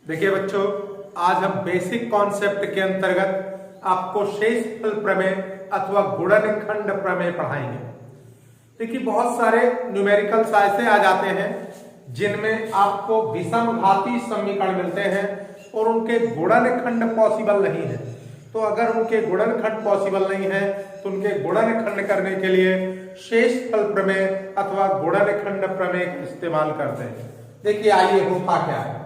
देखिए बच्चों, आज हम बेसिक कॉन्सेप्ट के अंतर्गत आपको शेषफल प्रमेय अथवा गुणनखंड प्रमेय पढ़ाएंगे। देखिए, बहुत सारे न्यूमेरिकल्स ऐसे आ जाते हैं जिनमें आपको विषमघाती समीकरण मिलते हैं और उनके गुणनखंड पॉसिबल नहीं है। तो अगर उनके गुणनखंड पॉसिबल नहीं है तो उनके गुणनखंड करने के लिए शेषफल प्रमेय अथवा गुणनखंड प्रमेय का इस्तेमाल करते हैं। देखिए, आइए होता क्या है।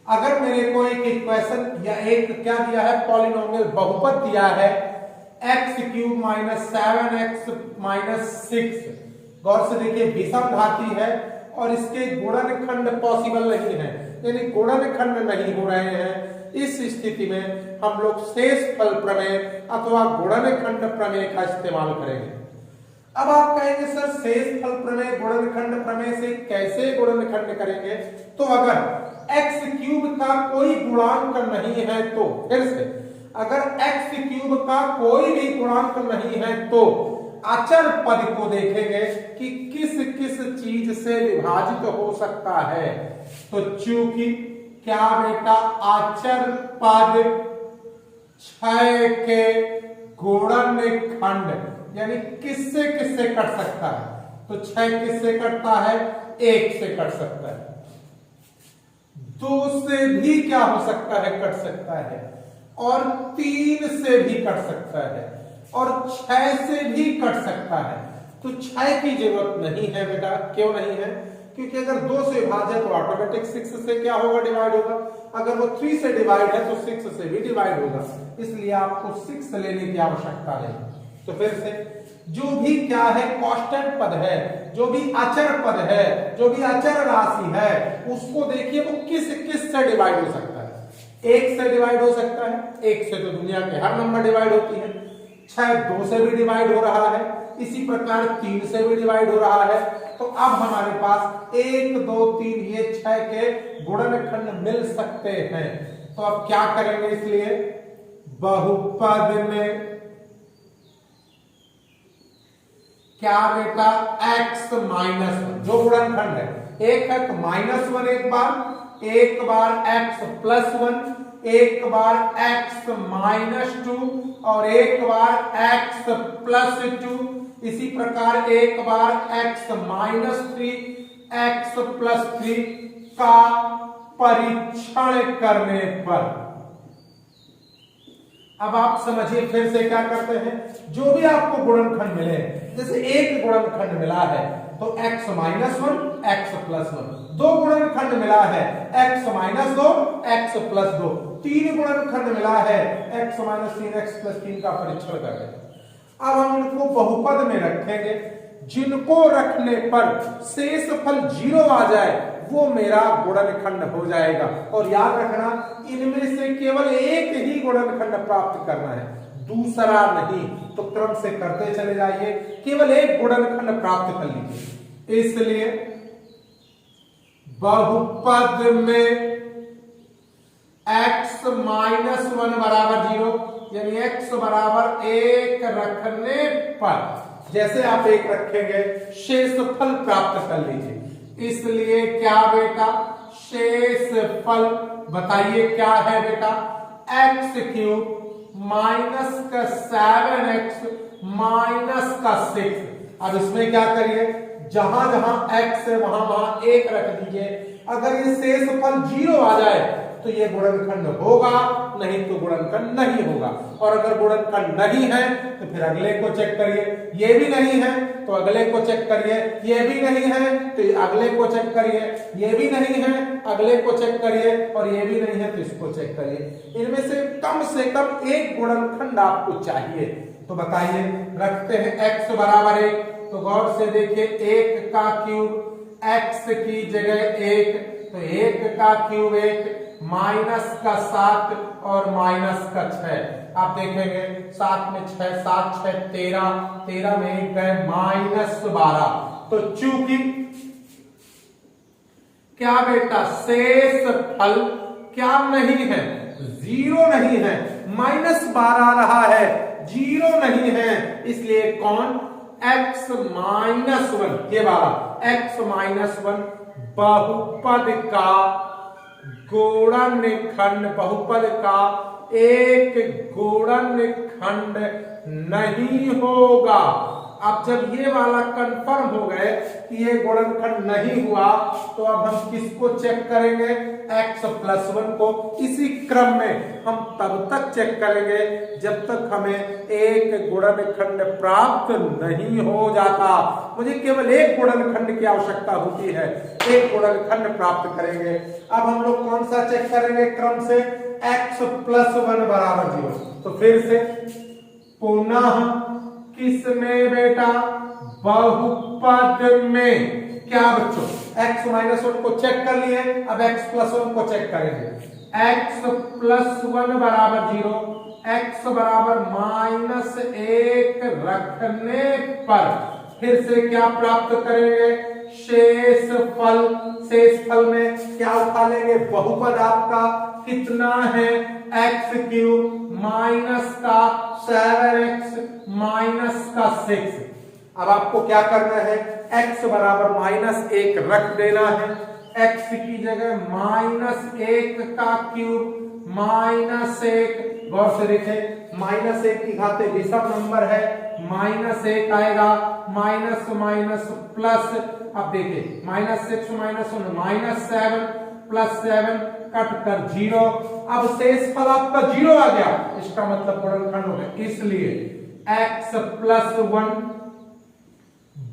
अगर मेरे को एक इक्वेशन या एक क्या दिया है, पॉलिनोमियल बहुपद दिया है x³ माइनस 7x माइनस 6। गौर से देखिए, विषमघाती है और इसके गुणनखंड पॉसिबल नहीं है, यानी गुणनखंड नहीं हो रहे हैं। इस स्थिति में हम लोग शेषफल प्रमेय अथवा गुणनखंड प्रमेय का इस्तेमाल करेंगे। अब आप कहेंगे सर, शेषफल प्रमेय गुणनखंड प्रमेय से कैसे गुणनखंड करेंगे? तो अगर x³ का कोई गुणांक नहीं है तो, फिर से अगर x³ का कोई भी गुणांक नहीं है तो अचर पद को देखेंगे कि किस किस चीज से विभाजित हो सकता है। तो चूंकि क्या बेटा, अचर पद क्षय के गुणनखंड यानी किससे किससे कट सकता है? तो 6 किससे कटता है? 1 से कट सकता है। 2 से भी क्या हो सकता है? कट सकता है। और 3 से भी कट सकता है और 6 से भी कट सकता है। तो 6 की जरूरत नहीं है बेटा। क्यों नहीं है? क्योंकि अगर 2 से विभाज्य है तो ऑटोमेटिक 6 से क्या होगा? डिवाइड होगा। अगर वो 3 से डिवाइड है तो 6 से भी डिवाइड होगा, इसलिए आपको 6 लेने की आवश्यकता नहीं। तो फिर से जो भी क्या है, कांस्टेंट पद है, जो भी अचर पद है, जो भी अचर राशि है, उसको देखिए वो किस किस से डिवाइड हो सकता है। 1 से डिवाइड हो सकता है। 1 से तो दुनिया के हर नंबर डिवाइड होती है। 6 2 से भी डिवाइड हो रहा है, इसी प्रकार 3 से भी डिवाइड हो रहा है। तो अब हमारे पास 1 2 3 ये 6 के गुणनखंड मिल सकते हैं। तो अब क्या करेंगे? इसलिए बहुपद में क्या बेटा, x माइनस 1 जो गुणनखंड है, एक है तो -1 एक बार x प्लस 1, एक बार x माइनस 2 और एक बार x प्लस 2। इसी प्रकार एक बार x माइनस 3, x प्लस 3 का परीक्षण करने पर। अब आप समझिए, फिर से क्या करते हैं, जो भी आपको गुणनखंड मिले, जैसे एक गुणनखंड मिला है तो x माइनस 1 x प्लस 1, 2 गुणनखंड मिला है x माइनस 2 x प्लस 2, 3 गुणनखंड मिला है x माइनस 3 x प्लस 3 का परीक्षण करें। अब हम इनको बहुपद में रखेंगे, जिनको रखने पर शेषफल 0 आ जाए वो मेरा गुणनखंड हो जाएगा। और याद रखना, इनमें से केवल एक ही गुणनखंड प्राप्त करना है, दूसरा नहीं। तो क्रम से करते चले जाइए, केवल एक गुणनखंड प्राप्त कर लीजिए। इसलिए बहुपद में x माइनस 1 बराबर 0 यानी x बराबर 1 रखने पर, जैसे आप 1 रखेंगे शेषफल प्राप्त कर लीजिए। इसलिए क्या बेटा, शेषफल बताइए क्या है बेटा, x³ माइनस का 7x माइनस का 6। अब इसमें क्या करिए, जहां जहां x है वहां वहां 1 रख दीजिए। अगर ये शेषफल 0 आ जाए तो ये गुणनखंड होगा, नहीं तो गुणनखंड नहीं होगा। और अगर गुणनखंड नहीं है तो फिर अगले को चेक करिए, ये भी नहीं है तो अगले को चेक करिए, ये भी नहीं है तो अगले को चेक करिए, ये भी नहीं है अगले को चेक करिए, और ये भी नहीं है तो इसको चेक करिए। इनमें से कम एक गुणनखंड आपको चाहिए। तो बताइए, रखते हैं x बराबर 1। तो गौर से देखिए, 1 का क्यूब x की जगह 1, तो 1 का क्यूब 1 माइनस का 7 और माइनस का 6। आप देखेंगे 7 में 6 7 6 13, 13 में 1 गए माइनस 12। तो चूंकि क्या बेटा, शेषफल क्या नहीं है, 0 नहीं है, -12 आ रहा है, 0 नहीं है। इसलिए कौन, x माइनस 1, ये वाला x माइनस 1 बहुपद का गुणनखंड, बहुपद का एक गुणनखंड नहीं होगा। अब जब ये वाला कंफर्म हो गए कि ये गुणनखंड नहीं हुआ, तो अब हम किसको चेक करेंगे? x+1 को। इसी क्रम में हम तब तक चेक करेंगे जब तक हमें एक गुणनखंड प्राप्त नहीं हो जाता। मुझे केवल एक गुणनखंड की आवश्यकता होती है, एक गुणनखंड प्राप्त करेंगे। अब हम लोग कौन सा चेक करेंगे क्रम से? x+1 बराबर 0। तो फिर से पुनः किसमें बेटा? बहुपद में। क्या बच्चों? x-1 को चेक कर लिए, अब x+1 को चेक करेंगे। x+1 बराबर 0, x बराबर -1 रखने पर फिर से क्या प्राप्त करेंगे? शेष फल। शेष फल में क्या उठा लेंगे? बहुपद आपका कितना है? x³ माइनस का 7x माइनस का 6। अब आपको क्या करना है? x बराबर -1 रख देना है। x की जगह -1 का क्यूब -1। गौर से देखें, -1 की घाते विषम नंबर है, -1 आएगा, माइनस माइनस प्लस। अब देखिए -6 -1 -7 +7 कट कर 0। अब शेष फल आपका 0 आ गया, इसका मतलब गुणनखंड हो गया। इसलिए x+1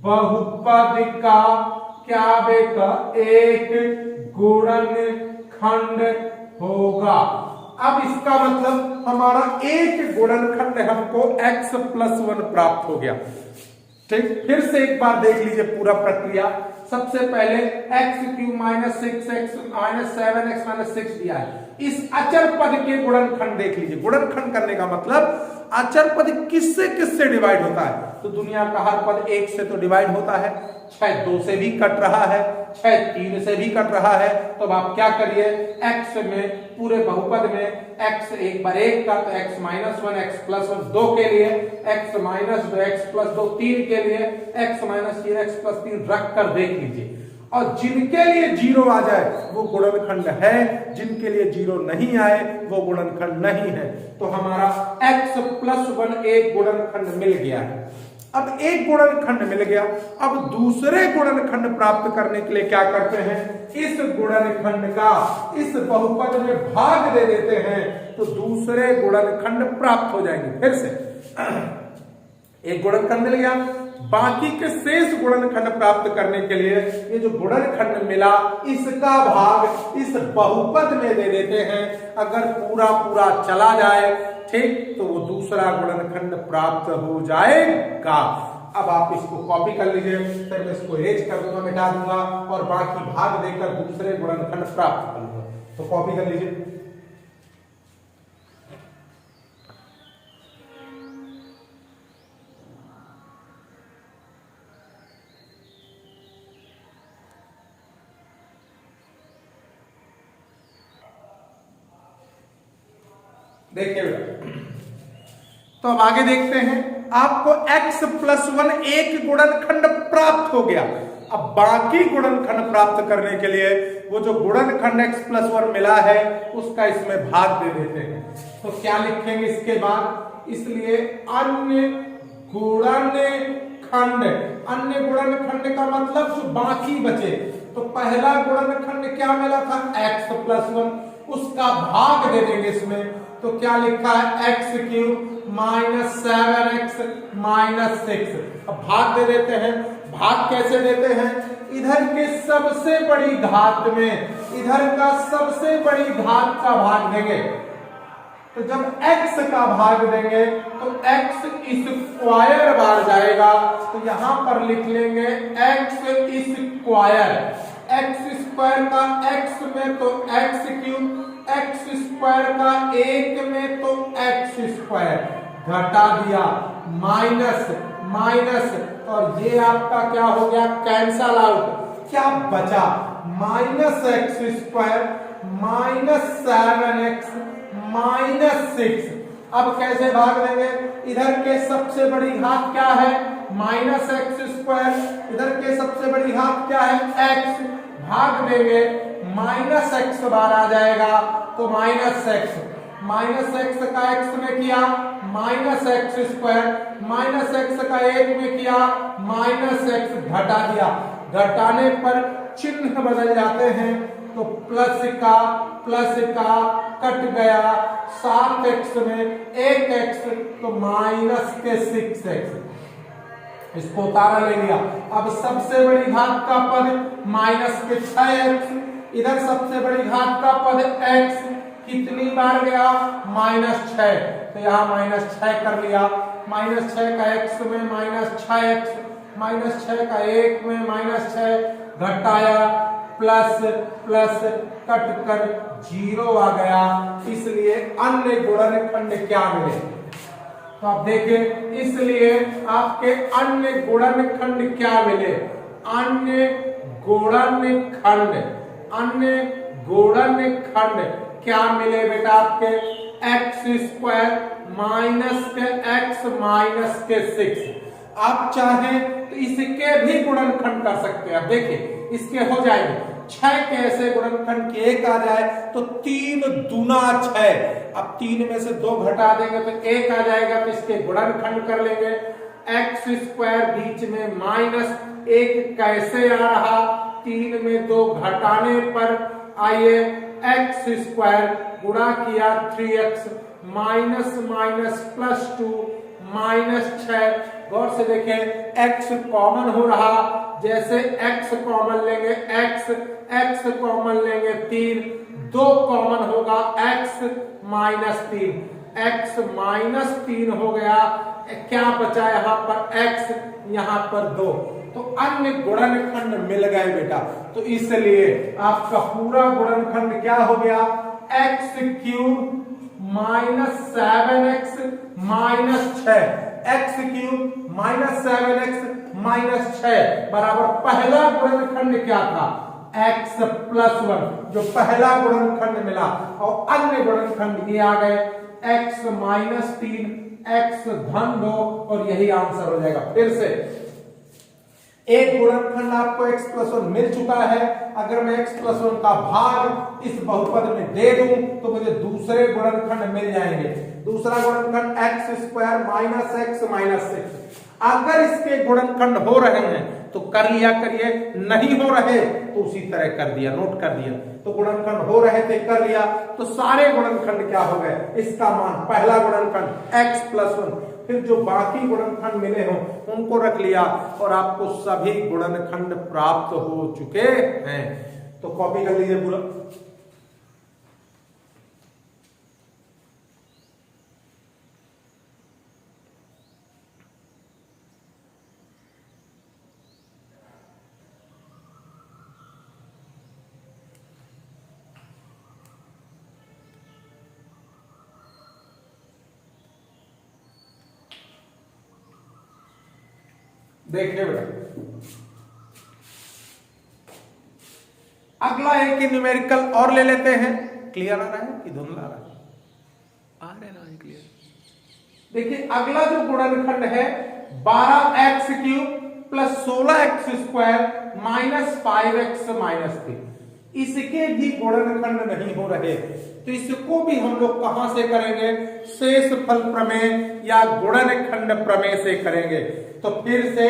बहुपद का क्या बेटा? एक गुणनखंड होगा। अब इसका मतलब हमारा एक गुणनखंड हमको x+1 प्राप्त हो गया। ठीक, फिर से एक बार देख लीजिए पूरा प्रक्रिया। सबसे पहले x³ -6x -7x -6 दिया है। इस अचर पद के गुणनखंड देख लीजिए। गुणनखंड करने का मतलब अचर पद किससे किससे डिवाइड होता है? तो दुनिया का हर पद 1 से तो डिवाइड होता है, 6 2 से भी कट रहा है, 6 3 से भी कट रहा है। तो अब आप क्या करिए? x में पूरे बहुपद में x एक बार 1 का, तो x-1 x+1 2 के लिए, x-2 x+2 3 के लिए, x-3 x+3 रख कर देख लीजिए। और जिनके लिए 0 आ जाए वो गुणनखंड है, जिनके लिए 0 नहीं आए वो गुणनखंड नहीं है। तो हमारा x+1 एक गुणनखंड मिल गया है। अब एक गुणनखंड मिल गया, अब दूसरे गुणनखंड प्राप्त करने के लिए क्या करते हैं? इस गुणनखंड का इस बहुपद में भाग दे देते हैं, तो दूसरे गुणनखंड प्राप्त हो जाएंगे। फिर से एक गुणनखंड मिल गया, बाकी के शेष गुणनखंड प्राप्त करने के लिए ये जो गुणनखंड मिला इसका भाग इस बहुपद में दे देते हैं। अगर पूरा पूरा चला जाए, ठीक, तो वो दूसरा गुणनखंड प्राप्त हो जाएगा। अब आप इसको कॉपी कर लीजिए, फिर मैं इसको इरेज कर दूंगा, मिटा दूंगा और बाकी भाग देकर दूसरे गुणनखंड प्राप्त कर लूंगा। तो कॉपी कर लीजिए। देखिए बेटा, तो अब आगे देखते हैं। आपको x+1 एक गुणनखंड प्राप्त हो गया। अब बाकी गुणनखंड प्राप्त करने के लिए वो जो गुणनखंड x+1 मिला है उसका इसमें भाग दे देते हैं। तो क्या लिखेंगे इसके बाद? इसलिए अन्य गुणनखंड, अन्य गुणनखंड का मतलब जो बाकी बचे। तो पहला गुणनखंड क्या मिला था? x+1, उसका भाग दे देंगे इसमें। तो क्या लिखा है? x³ -7x -6। अब भाग दे देते हैं। भाग कैसे देते हैं? इधर के सबसे बड़ी घात में इधर का सबसे बड़ी घात का भाग देंगे। तो जब x का भाग देंगे तो x स्क्वायर बार जाएगा, तो यहां पर लिख लेंगे x स्क्वायर। x स्क्वायर का x में तो x³, x स्क्वायर का 1 में तो x स्क्वायर, घटा दिया, माइनस माइनस, और ये आपका क्या हो गया? Cancel out. क्या बचा? -x² -7x -6। अब कैसे भाग देंगे? इधर के सबसे बड़ी घात क्या है? -x²। इधर के सबसे बड़ी घात क्या है? x। भाग देंगे माइनस एक्स बार आ जाएगा, तो माइनस एक्स का एक्स में किया minus x square, minus x का एक में किया माइनस एक्स, घटा दिया, घटाने पर चिन्ह बदल जाते हैं, तो प्लस का कट गया, 7x में 1x, तो माइनस के 6x, इसको उतारा ले लिया। अब सबसे बड़ी घात का पद माइनस के 6x, इधर सबसे बड़ी घात का पद x, कितनी बार गया -6, तो यहाँ -6 कर लिया, -6 का x में -6x, -6 का 1 में -6, घटाया, प्लस कट कर 0 आ गया, इसलिए अन्य गुणनखंड क्या मिले, तो आप देखें, इसलिए आपके अन्य गुणनखंड क्या मिले, अन्य गुणनखंड क्या मिले बेटा, आपके एक्स स्क्वायर माइनस के एक्स माइनस के 6। आप चाहें तो इसके भी गुणनखंड कर सकते हैं। देखिए इसके हो जाएंगे 6 के ऐसे गुणनखंड के 1 आ जाए तो 3 दूना 6, अब 3 में से 2 घटा देंगे तो 1 आ जाएगा, तो इसके गुणनखंड कर लेंगे। एक्स स्क्वायर बीच में -1 कैसे आ रहा, 3 में 2 घटाने पर, आइए एक्स स्क्वायर गुणा किया 3x, माइनस +2 -6, गौर से देखें x कॉमन हो रहा, जैसे x कॉमन लेंगे x कॉमन लेंगे 3, 2 कॉमन होगा x -3, x -3 हो गया, क्या बचा यहाँ पर x, यहाँ पर 2, तो अन्य गुणनखंड मिल गए बेटा। तो इसलिए आपका पूरा गुणनखंड क्या हो गया, x³ -7x -6, x³ -7x -6 बराबर पहला गुणनखंड क्या था, x+1, जो पहला गुणनखंड मिला, और अन्य गुणनखंड ये आ गए x -3 x धन 2, और यही आंसर हो जाएगा। फिर से एक गुणनखंड आपको x+1 मिल चुका है, अगर मैं x+1 का भाग इस बहुपद में दे दूं तो मुझे दूसरे गुणनखंड मिल जाएंगे। दूसरा गुणनखंड x² -x -6, अगर इसके गुणनखंड हो रहे हैं तो कर लिया करिए, नहीं हो रहे तो उसी तरह कर दिया, नोट कर दिया, तो गुणनखंड हो रहे थे कर लिया, तो सारे गुणनखंड क्या हो गए, इसका मान पहला गुणनखंड x+1, फिर जो बाकी गुणनखंड मिले हों उनको रख लिया, और आपको सभी गुणनखंड प्राप्त हो चुके हैं। तो कॉपी कर लीजिए पूरा। देखिए बेटा, अगला एक न्यूमेरिकल और ले लेते हैं। क्लियर आ रहा है कि धुंधला आ रहा है? आ रहा है क्लियर। देखिए अगला जो गुणनखंड है 12x³ + 16x² -5x -3, इसके भी गुणनखंड नहीं हो रहे, तो इसको भी हम लोग कहां से करेंगे, शेषफल प्रमेय या गुणनखंड प्रमेय से करेंगे। तो फिर से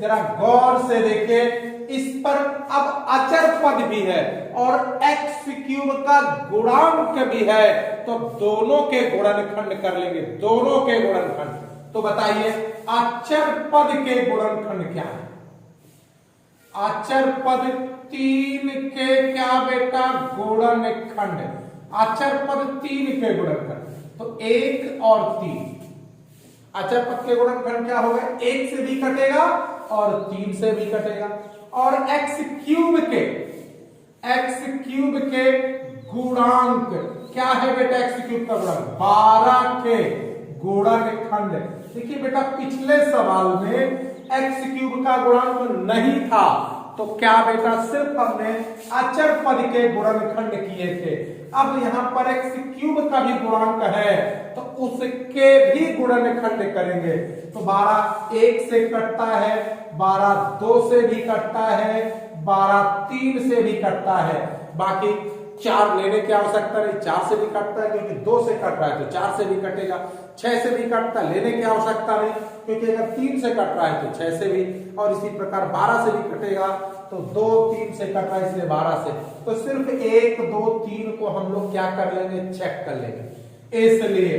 जरा गौर से देखिए, इस पर अब अचर पद भी है और x³ का गुणांक भी है, तो दोनों के गुणनखंड कर लेंगे, दोनों के गुणनखंड। तो बताइए अचर पद के गुणनखंड क्या है, अचर पद 3 के क्या बेटा गुणनखंड, अचर पद 3 के गुणनखंड, तो 1 और 3, अचर पद के गुणनखंड क्या होगा, 1 से भी कटेगा और 3 से भी कटेगा, और x³ के गुणांक क्या है बेटा, x³ का गुणांक 12 के गुणनखंड। देखिए बेटा पिछले सवाल में x³ का गुणांक नहीं था, तो क्या बेटा सिर्फ हमने अचर पद के गुणनखंड किए थे। अब यहाँ पर x क्यूब का भी गुणांक है तो उसके भी गुणनखंड करेंगे। तो 12 1 से कटता है, 12 2 से भी कटता है, 12 3 से भी कटता है, बाकी 4 लेने की आवश्यकता नहीं, 4 से भी कटता है क्योंकि 2 से कट रहा है तो 4 से भी कटेगा, 6 से भी कटता है, लेने की आवश्यकता नहीं क्योंकि अगर 3 से कट रहा है तो 6 से भी, और इसी प्रकार 12 से भी कटेगा तो 2 3 से कट रहा है इसलिए 12 से। तो सिर्फ 1 2 3 को हम लोग क्या कर लेंगे, चेक कर लेंगे। इसलिए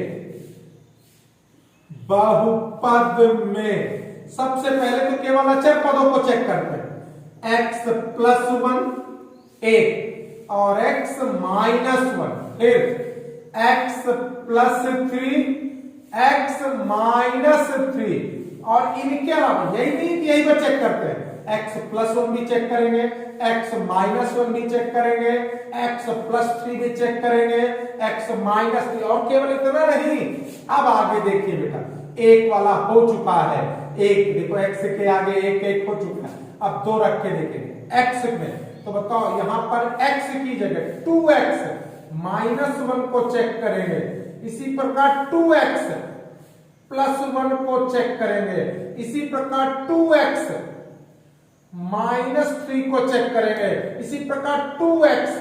बहुपद में सबसे पहले तो केवल अचर पदों को चेक करते हैं। x प्लस 1 1 और x माइनस 1, फिर x प्लस 3 x माइनस 3, और इनके अलावा यही पर चेक करते हैं। x प्लस 1 भी चेक करेंगे, x माइनस 1 भी चेक करेंगे, x प्लस 3 भी चेक करेंगे, x माइनस 3, और केवल इतना नहीं, अब आगे देखिए बेटा, एक वाला हो चुका है, एक देखो x के आगे एक एक हो चुका है। अब 2 रख के देखेंगे x में, तो बताओ यहां पर x की जगह 2x माइनस 1 को चेक करेंगे, इसी प्रकार 2x प्लस 1 को चेक करेंगे, इसी प्रकार 2x माइनस 3 को चेक करेंगे, इसी प्रकार 2x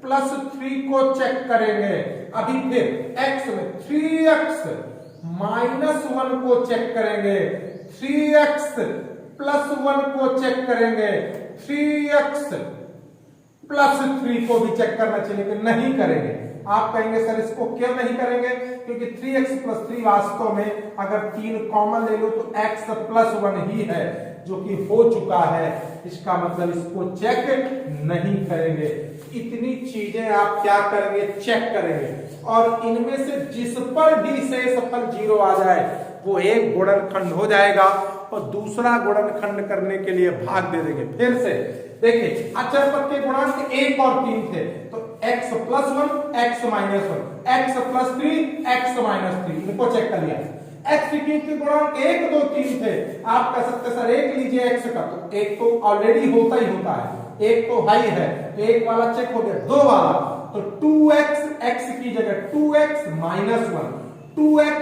प्लस 3 को चेक करेंगे। अभी फिर x में 3x माइनस 1 को चेक करेंगे, 3x प्लस 1 को चेक करेंगे, 3x प्लस 3 को भी चेक करना चाहिए कि नहीं करेंगे। आप कहेंगे सर इसको क्यों नहीं करेंगे, क्योंकि 3x प्लस 3 वास्तव में अगर 3 कॉमन ले लो तो x प्लस 1 ही है जो कि हो चुका है, इसका मतलब इसको चेक नहीं करेंगे। इतनी चीजें आप क्या करेंगे, चेक करेंगे, और इनमें से जिस पर भी शेषफल 0 आ जाए वो एक गुणनखंड हो जाएगा और दूसरा गुणनखंड करने के लिए भाग दे देंगे। फिर से देखिए, अचर पद के गुणांक 1 और 3 थे, तो x plus 1 x minus 1, x plus 3 x minus 3, इनको चेक कर लिया। x क्यूब के गुणांक 1 2 3 थे, आप कह सकते सर एक लीजिए x का, तो एक तो ऑलरेडी होता ही होता है, एक तो हाई है, एक वाला चेक हो गया, 2 वाला, तो 2x x की जगह 2x माइनस 1, 2x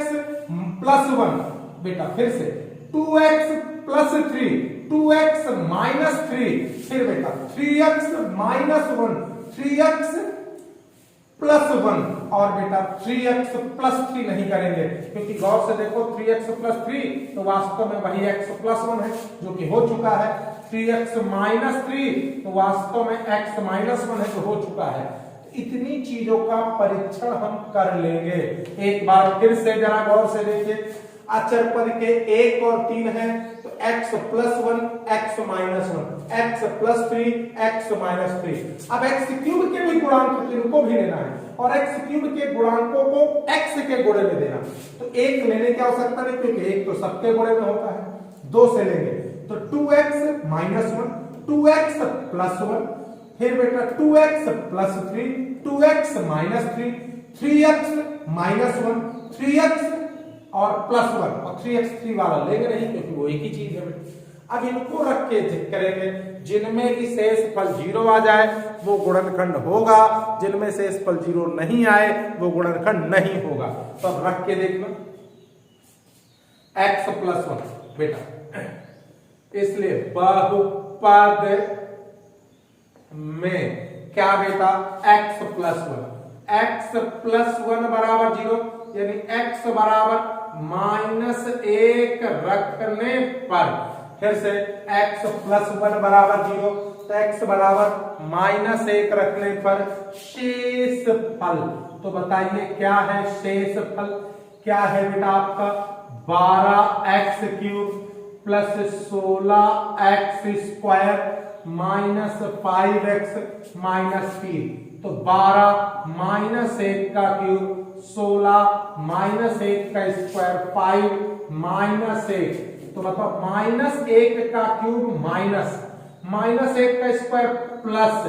प्लस 1, बेटा फिर से 2x प्लस 3, 2x माइनस 3, फिर बेटा 3x माइनस 1, 3x प्लस 1, और बेटा 3x प्लस 3 नहीं करेंगे क्योंकि गौर से देखो 3x प्लस 3 तो वास्तव में वही x प्लस 1 है जो कि हो चुका है, 3x माइनस 3 तो वास्तव में x माइनस 1 है जो हो चुका है। इतनी चीजों का परीक्षण हम कर लेंगे। एक बार फिर से जरा गौर से देखिए, अचर पद के 1 और 3 है तो x plus 1 x minus 1, x plus 3 x minus 3। अब x क्यूब के भी गुणांक इनको भी लेना है और x क्यूब के गुणांकों को x के गुणे में देना, तो एक लेने की आवश्यकता नहीं क्योंकि एक तो सबके गुणे में होता है, 2 से लेंगे तो 2x माइनस 1, 2x प्लस 1, फिर बेटा 2x plus 3, 2x minus 3, 3x minus 1, 3x और प्लस 1, और 3x 3 वाला लेंगे नहीं क्योंकि वो एक ही चीज है बेटा। अब इनको रख के चेक करेंगे, जिनमें की शेषफल 0 आ जाए वो गुणनखंड होगा, जिनमें शेषफल 0 नहीं आए वो गुणनखंड नहीं होगा। तो अब रख के देखना, x प्लस 1 बेटा, इसलिए बहुपद में क्या बेटा x प्लस 1, x प्लस 1 बराबर 0, यानी x बराबर -1 रखने पर, फिर से x प्लस 1 बराबर 0, तो x बराबर -1 रखने पर शेषफल, तो बताइए क्या है शेषफल, क्या है बेटा आपका 12x cube plus 16x square minus 5x minus 3, तो 12 -1 का क्यूब 16 -1 का स्क्वायर 5 -1, तो मतलब -1 का क्यूब माइनस -1 का स्क्वायर प्लस,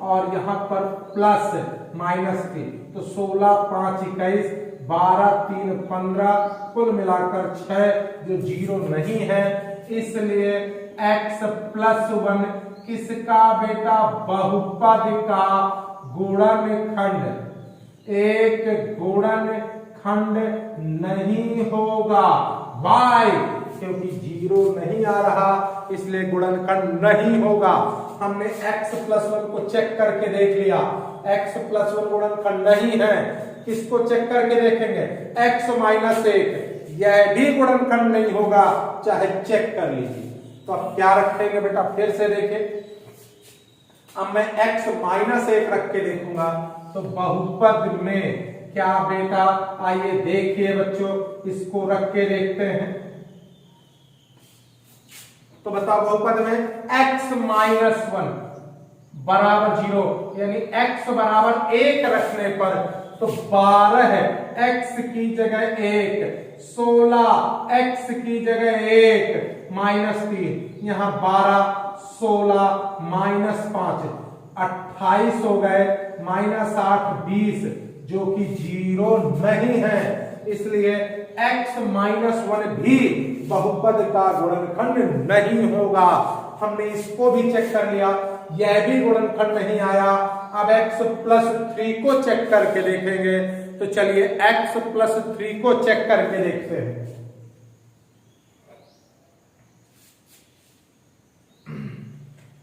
और यहां पर प्लस -3, तो 16 5 21, 12 3 15, कुल मिलाकर 6 जो 0 नहीं है, इसलिए x प्लस 1 किसका बेटा, बहुपद का गुणनखंड। एक गुणनखंड नहीं होगा। वाई, क्योंकि 0 नहीं आ रहा इसलिए गुणनखंड नहीं होगा। हमने x+1 को चेक करके देख लिया, x+1 गुणनखंड नहीं है। किसको चेक करके देखेंगे, x-1, यह भी गुणनखंड नहीं होगा, चाहे चेक कर लीजिए। तो अब क्या रखेंगे बेटा, फिर से देखें। अब मैं x-1 रख के देखूंगा तो बहुपद में क्या बेटा, आइए देखिए बच्चों, इसको रख के देखते हैं। तो बताओ बहुपद में x-1 बराबर 0, यानी x बराबर 1 रखने पर तो 12 x की जगह 1, 16 x की जगह 1 -3, यहां 12, 16 -5, 28 हो गए, -8, 20, जो कि 0 नहीं है। इसलिए x-1 भी बहुपद का गुणनखंड नहीं होगा। हमने इसको भी चेक कर लिया, यह भी गुणनखंड नहीं आया। अब x+3 को चेक करके देखेंगे। तो चलिए x+3 को चेक करके देखते हैं।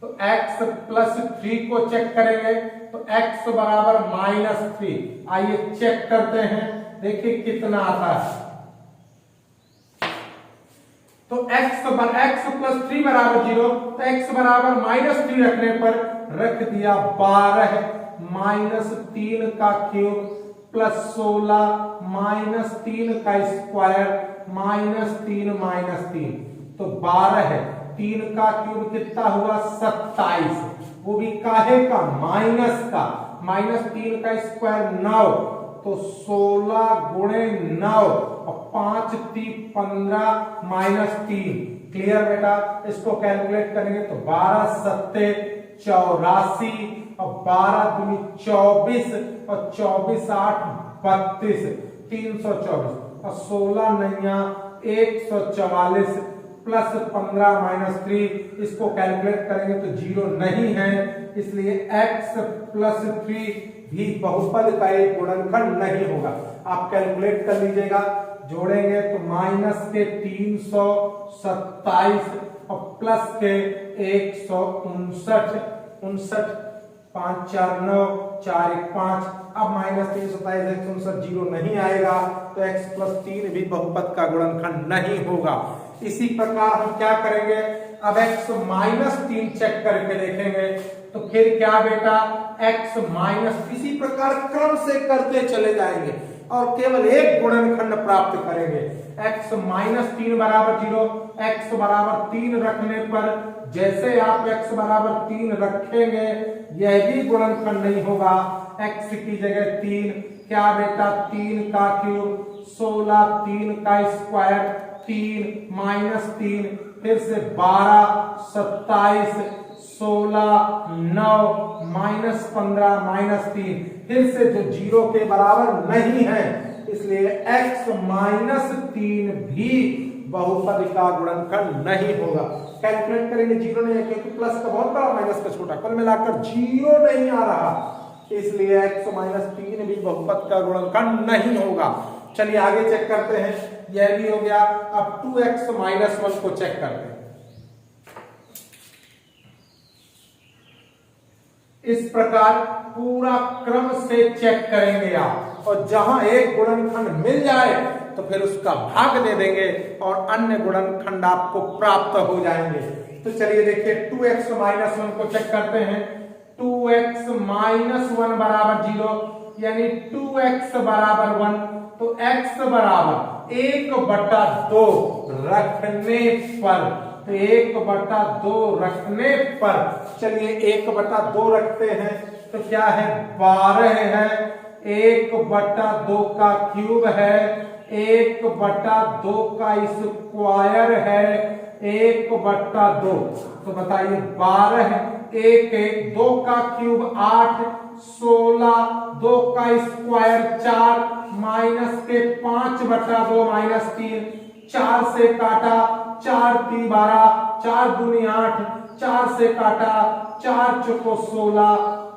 तो x+3 को चेक करेंगे तो x बराबर -3। आइए चेक करते हैं, देखिए कितना आता है। तो x+3 बराबर 0, तो x बराबर -3 रखने पर रख दिया 12 -3 का क्यूब प्लस 16 -3 का स्क्वायर -3 तो 12 3 का क्यूब कितना हुआ, 27, वो भी काहे का, माइनस का, -3 का स्क्वायर 9, तो 16 गुणे 9 और 5 3 15 -3। क्लियर बेटा, इसको कैलकुलेट करेंगे तो 12 7 84 और 12 दूनी 24 और 24 8 32, 324 और 16 9 144 प्लस 15 -3, इसको कैलकुलेट करेंगे तो 0 नहीं है। इसलिए x+3 भी बहुपद का एक गुणनखंड नहीं होगा। आप कैलकुलेट कर लीजिएगा, जोड़ेंगे तो माइनस के 327 और प्लस के 159, 5 4 9 4 1 5। अब -327 159 0 नहीं आएगा, तो x+3 भी बहुपद का गुणनखंड नहीं होगा। इसी प्रकार हम क्या करेंगे, अब x-3 चेक करके देखेंगे। तो फिर क्या बेटा, इसी प्रकार क्रम से करते चले जाएंगे और केवल एक गुणनखंड प्राप्त करेंगे। x-3 बराबर 0, x बराबर 3 रखने पर जैसे आप x बराबर 3 रखेंगे यह भी गुणनखंड नहीं होगा। x की जगह 3, क्या बेटा, 3 का क्यूब 16, 3 का स्क्वायर 3 -3, फिर से 12 27 16 9 -15 -3, फिर से जो 0 के बराबर नहीं है, इसलिए x-3 भी बहुपद का गुणनखंड नहीं होगा। कैलकुलेट करेंगे, 0 नहीं है क्योंकि प्लस का बहुत बड़ा माइनस का छोटा, कुल मिलाकर 0 नहीं आ रहा, इसलिए x-3 भी बहुपद का गुणनखंड नहीं होगा। चलिए आगे चेक करते हैं, यह भी हो गया। अब 2x-1 को चेक करते हैं। इस प्रकार पूरा क्रम से चेक करेंगे आप, और जहां एक गुणनखंड मिल जाए तो फिर उसका भाग दे देंगे और अन्य गुणनखंड आपको प्राप्त हो जाएंगे। तो चलिए देखिए 2x-1 को चेक करते हैं। 2x-1 बराबर 0, यानी 2x बराबर 1, तो x बराबर 1/2 रखने पर, तो 1/2 रखने पर, चलिए 1/2 रखते हैं तो क्या है, 12 है, 1/2 का क्यूब है, 1/2 का स्क्वायर है, 1/2, तो बताइए 12 1 1 2 का क्यूब 8 16 2 का स्क्वायर 4 माइनस के 5/2 -3, 4 से काटा 4 3 12, 4 दूनी 8, 4 से काटा, 4 चौको 16,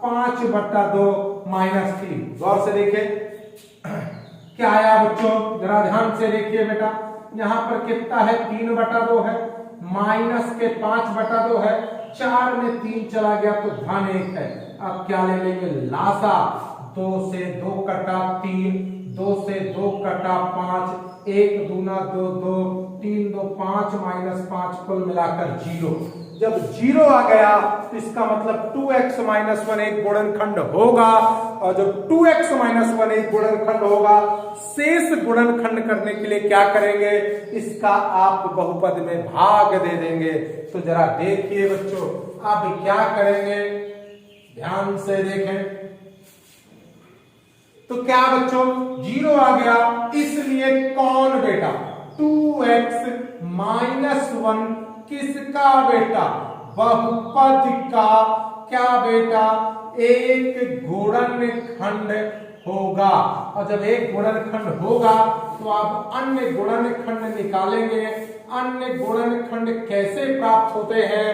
5/2 -3। गौर से देखिए क्या आया बच्चों, जरा ध्यान से देखिए बेटा, यहाँ पर कितना है 3/2 है, माइनस के 5/2 है, 4 में 3 चला गया तो धन 1 है। अब क्या ले लेंगे लासा, 2 से 2 कटा 3, 2 से 2 कटा 5, 1 दूना 2 2, 3 2 5 -5, कुल मिलाकर 0। जब 0 आ गया तो इसका मतलब 2x - 1 एक गुणनखंड होगा, और जब 2x - 1 एक गुणनखंड होगा, शेष गुणनखंड करने के लिए क्या करेंगे, इसका आप बहुपद में भाग दे देंगे। तो जरा देखिए बच्चों, अब क्या करेंगे, ध्यान से देखें। तो क्या बच्चों 0 आ गया, इसलिए कौन बेटा 2x - 1 किसका बेटा, बहुपद का क्या बेटा, एक गुणनखंड होगा। और जब एक गुणनखंड होगा तो आप अन्य गुणनखंड निकालेंगे। अन्य गुणनखंड कैसे प्राप्त होते हैं,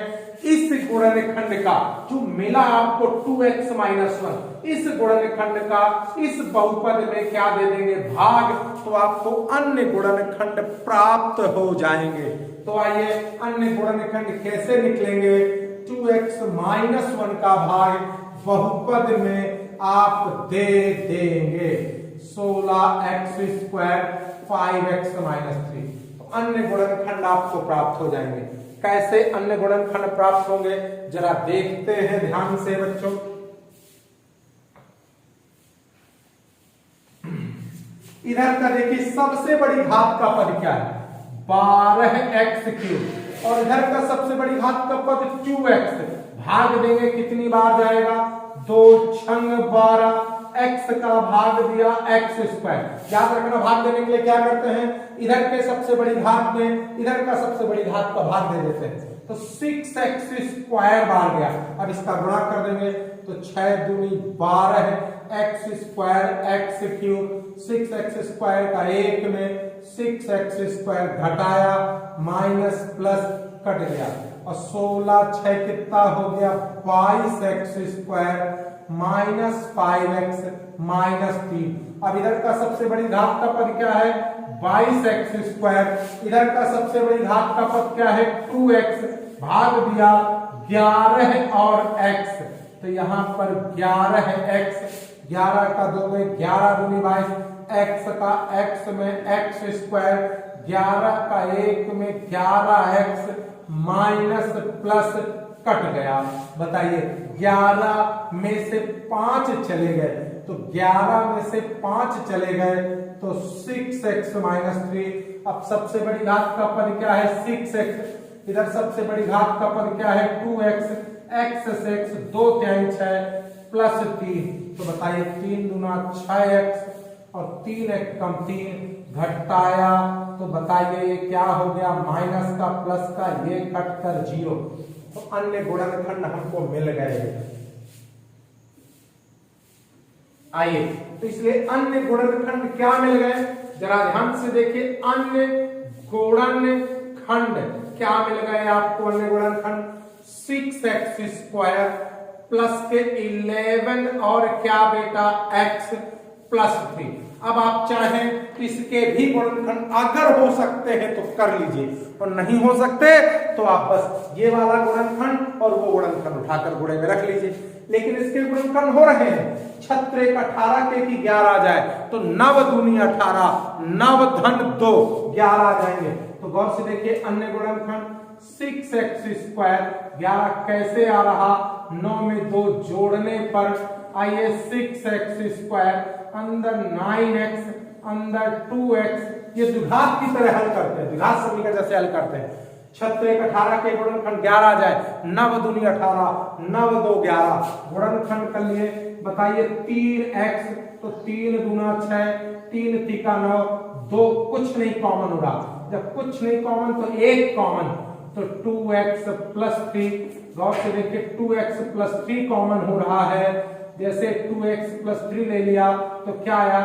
इस गुणनखंड का जो मिला आपको 2x - 1, इस गुणनखंड का इस बहुपद में क्या दे देंगे, भाग, तो आपको अन्य गुणनखंड प्राप्त हो जाएंगे। तो आइए अन्य गुणनखंड कैसे निकलेंगे, 2x - 1 का भाग बहुपद में आप दे देंगे 16x² 5x - 3। तो अन्य गुणनखंड आपको प्राप्त हो जाएंगे। कैसे अन्य गुणनखंड प्राप्त होंगे, जरा देखते हैं ध्यान से बच्चों। इधर का देखिए सबसे बड़ी घात का पद क्या है, 12x3, और इधर का सबसे बड़ी घात का पद 2x। भाग देंगे कितनी बार जाएगा, 2 छंग 12, x का भाग दिया x²। याद रखना भाग देने के लिए क्या करते हैं, इधर के सबसे बड़ी घात में इधर का सबसे बड़ी घात का भाग दे देते हैं। तो 6x² बार गया, अब इसका गुणा कर देंगे तो 6 दूनी 12 x² x³ 6x² का 1 में 6x² घटाया, माइनस प्लस कट गया, और 16 6 कितना हो गया 22x² -5x -3। अब इधर का सबसे बड़ी घात का पद क्या है 22x², इधर का सबसे बड़ी घात का पद क्या है 2x, भाग दिया 11 और x, तो यहां पर 11x, 11 का 2 में 11 दूनी 22, x का x में x², 11 का 1 में 11x माइनस प्लस कट गया। बताइए 11 में से 5 चले गए, तो 11 में से 5 चले गए तो 6x -3। अब सबसे बड़ी घात का पद क्या है 6x, इधर सबसे बड़ी घात का पद क्या है 2x, x से x 2 3 6 प्लस 3, तो बताइए 3 दूना 6x और 3x कम 3 घटाया, तो बताइए ये क्या हो गया, माइनस का प्लस का ये कट कर 0। तो अन्य गुणनखंड हमको मिल गए। आइए तो इसलिए अन्य गुणनखंड क्या मिल गए, जरा ध्यान से देखिए। अन्य गुणनखंड क्या मिल गए आपको, अन्य गुणनखंड 6x² प्लस के 11 और क्या बेटा x प्लस 3। अब आप चाहें इसके भी गुणनखंड अगर हो सकते हैं तो कर लीजिए, और नहीं हो सकते तो आप बस ये वाला गुणनखंड और वो गुणनखंड उठाकर गुणे में रख लीजिए। लेकिन इसके गुणनखंड हो रहे हैं, 6 18 के की 11 आ जाए तो 9 दूनी 18, 9 धन 2 11 आ जाएंगे। तो गौर से देखिए अन्य गुणनखंड 6x², 11 कैसे आ रहा, 9 में 2 जोड़ने पर, आइए 6x² अंदर 9x अंदर 2x, ये द्विघात की तरह हल करते हैं, द्विघात समीकरण जैसे हल करते हैं। 6 18 के गुणनखंड 11 आ जाए, 9 दूनी 18, 9 2 11 गुणनखंड कर लिए। बताइए 3x, तो 3 दूना 6, 3 तीका 9, 2 कुछ नहीं कॉमन हो रहा, जब कुछ नहीं कॉमन तो 1 कॉमन, तो 2x प्लस 3। गौर से देखिए 2x प्लस 3 कॉमन हो रहा है, जैसे 2x प्लस 3 ले लिया तो क्या आया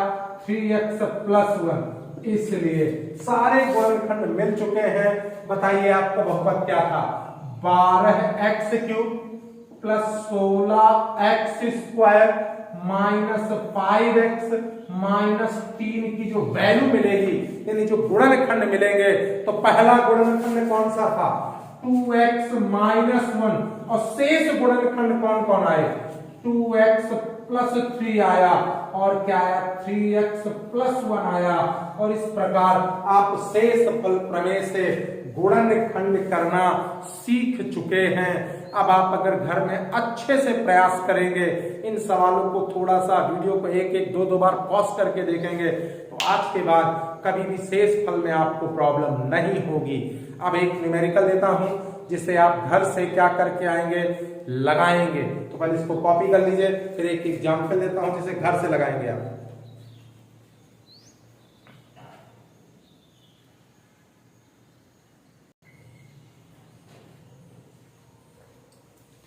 3x प्लस 1। इसलिए सारे गुणनखंड मिल चुके हैं। बताइए आपका बहुपद क्या था 12x³ plus 16x² minus 5x minus 3 की जो वैल्यू मिलेगी, यानी जो गुणनखंड मिलेंगे, तो पहला गुणनखंड कौन सा था? 2x माइनस 1, और शेष गुणनखंड कौन कौन आए? 2x प्लस 3 आया, और क्या आया? 3x प्लस 1 आया। और इस प्रकार आप शेषफल प्रमेय से गुणनखंड करना सीख चुके हैं। अब आप अगर घर में अच्छे से प्रयास करेंगे, इन सवालों को थोड़ा सा वीडियो को एक दो बार पॉज करके देखेंगे, तो आज के बाद कभी भी शेषफल में आपको प्रॉब्लम नहीं होगी। अब एक न्यूमेरिकल देता हूं, जिसे आप घर से क्या करके आएंगे? लगाएंगे। तो पहले इसको कॉपी कर लीजिए, फिर एक एग्जाम्पल देता हूं जिसे घर से लगाएंगे आप।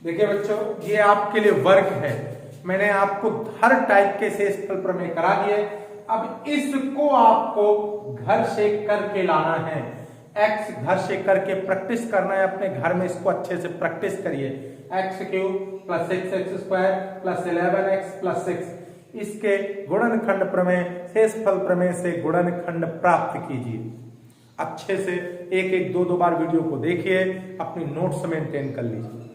देखिए बच्चों, ये आपके लिए वर्क है। मैंने आपको हर टाइप के शेषफल प्रमेय करा दिए। अब इसको आपको घर से करके लाना है। x घर से करके प्रैक्टिस करना है अपने घर में, इसको अच्छे से प्रैक्टिस करिए। x³ plus 6x² plus 11x plus 6, इसके गुणनखंड प्रमेय, शेषफल प्रमेय से गुणनखंड प्राप्त कीजिए। अच्छे से एक दो बार वीडियो को देखिए, अपनी नोट्स मेंटेन कर लीजिए।